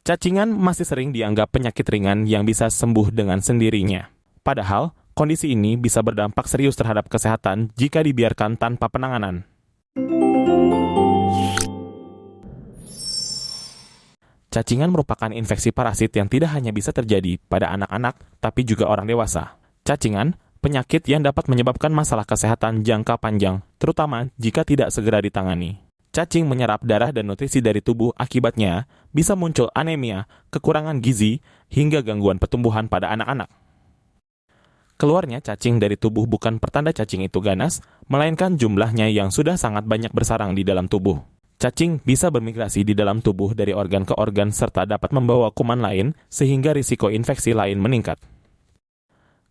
Cacingan masih sering dianggap penyakit ringan yang bisa sembuh dengan sendirinya. Padahal, kondisi ini bisa berdampak serius terhadap kesehatan jika dibiarkan tanpa penanganan. Cacingan merupakan infeksi parasit yang tidak hanya bisa terjadi pada anak-anak, tapi juga orang dewasa. Cacingan, penyakit yang dapat menyebabkan masalah kesehatan jangka panjang, terutama jika tidak segera ditangani. Cacing menyerap darah dan nutrisi dari tubuh, akibatnya bisa muncul anemia, kekurangan gizi, hingga gangguan pertumbuhan pada anak-anak. Keluarnya cacing dari tubuh bukan pertanda cacing itu ganas, melainkan jumlahnya yang sudah sangat banyak bersarang di dalam tubuh. Cacing bisa bermigrasi di dalam tubuh dari organ ke organ serta dapat membawa kuman lain sehingga risiko infeksi lain meningkat.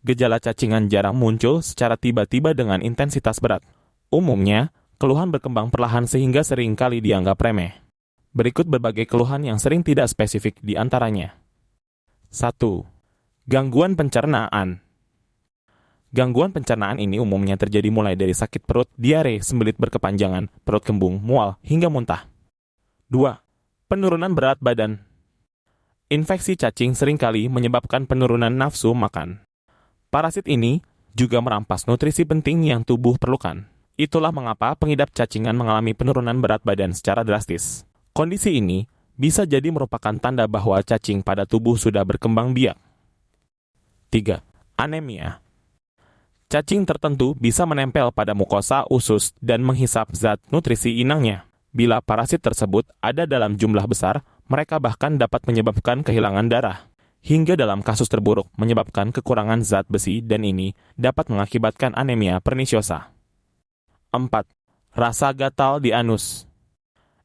Gejala cacingan jarang muncul secara tiba-tiba dengan intensitas berat. Umumnya, keluhan berkembang perlahan sehingga sering kali dianggap remeh. Berikut berbagai keluhan yang sering tidak spesifik di antaranya. 1. Gangguan pencernaan. Gangguan pencernaan ini umumnya terjadi mulai dari sakit perut, diare, sembelit berkepanjangan, perut kembung, mual, hingga muntah. 2. Penurunan berat badan. Infeksi cacing seringkali menyebabkan penurunan nafsu makan. Parasit ini juga merampas nutrisi penting yang tubuh perlukan. Itulah mengapa pengidap cacingan mengalami penurunan berat badan secara drastis. Kondisi ini bisa jadi merupakan tanda bahwa cacing pada tubuh sudah berkembang biak. 3. Anemia. Cacing tertentu bisa menempel pada mukosa usus dan menghisap zat nutrisi inangnya. Bila parasit tersebut ada dalam jumlah besar, mereka bahkan dapat menyebabkan kehilangan darah. Hingga dalam kasus terburuk menyebabkan kekurangan zat besi dan ini dapat mengakibatkan anemia pernisiosa. 4. Rasa gatal di anus.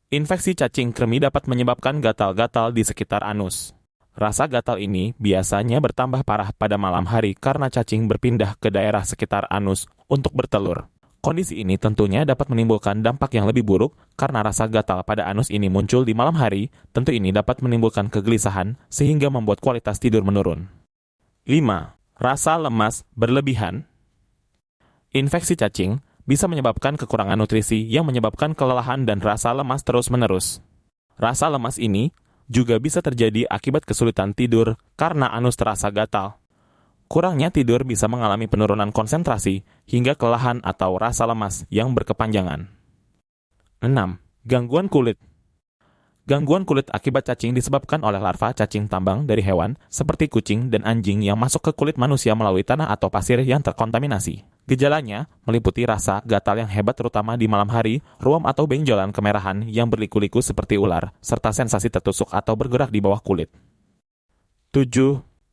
Infeksi cacing kremi dapat menyebabkan gatal-gatal di sekitar anus. Rasa gatal ini biasanya bertambah parah pada malam hari karena cacing berpindah ke daerah sekitar anus untuk bertelur. Kondisi ini tentunya dapat menimbulkan dampak yang lebih buruk karena rasa gatal pada anus ini muncul di malam hari, tentu ini dapat menimbulkan kegelisahan sehingga membuat kualitas tidur menurun. 5. Rasa lemas berlebihan. Infeksi cacing bisa menyebabkan kekurangan nutrisi yang menyebabkan kelelahan dan rasa lemas terus-menerus. Rasa lemas ini juga bisa terjadi akibat kesulitan tidur karena anus terasa gatal. Kurangnya tidur bisa mengalami penurunan konsentrasi hingga kelelahan atau rasa lemas yang berkepanjangan. 6. Gangguan kulit. Gangguan kulit akibat cacing disebabkan oleh larva cacing tambang dari hewan seperti kucing dan anjing yang masuk ke kulit manusia melalui tanah atau pasir yang terkontaminasi. Gejalanya meliputi rasa gatal yang hebat terutama di malam hari, ruam atau benjolan kemerahan yang berliku-liku seperti ular, serta sensasi tertusuk atau bergerak di bawah kulit. 7.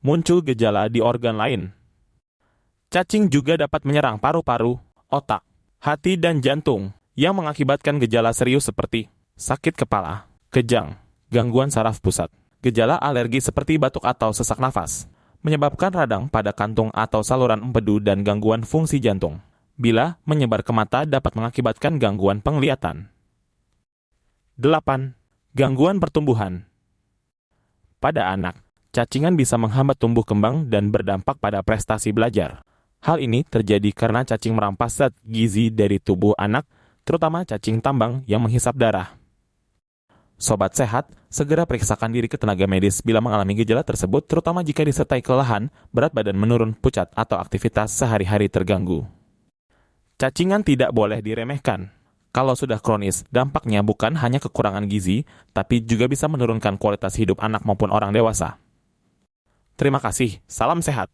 Muncul gejala di organ lain. Cacing juga dapat menyerang paru-paru, otak, hati dan jantung yang mengakibatkan gejala serius seperti sakit kepala, kejang, gangguan saraf pusat, gejala alergi seperti batuk atau sesak nafas, menyebabkan radang pada kantung atau saluran empedu dan gangguan fungsi jantung. Bila menyebar ke mata dapat mengakibatkan gangguan penglihatan. 8. Gangguan pertumbuhan. Pada anak, cacingan bisa menghambat tumbuh kembang dan berdampak pada prestasi belajar. Hal ini terjadi karena cacing merampas zat gizi dari tubuh anak, terutama cacing tambang yang menghisap darah. Sobat sehat, segera periksakan diri ke tenaga medis bila mengalami gejala tersebut, terutama jika disertai kelelahan, berat badan menurun, pucat, atau aktivitas sehari-hari terganggu. Cacingan tidak boleh diremehkan. Kalau sudah kronis, dampaknya bukan hanya kekurangan gizi, tapi juga bisa menurunkan kualitas hidup anak maupun orang dewasa. Terima kasih, salam sehat.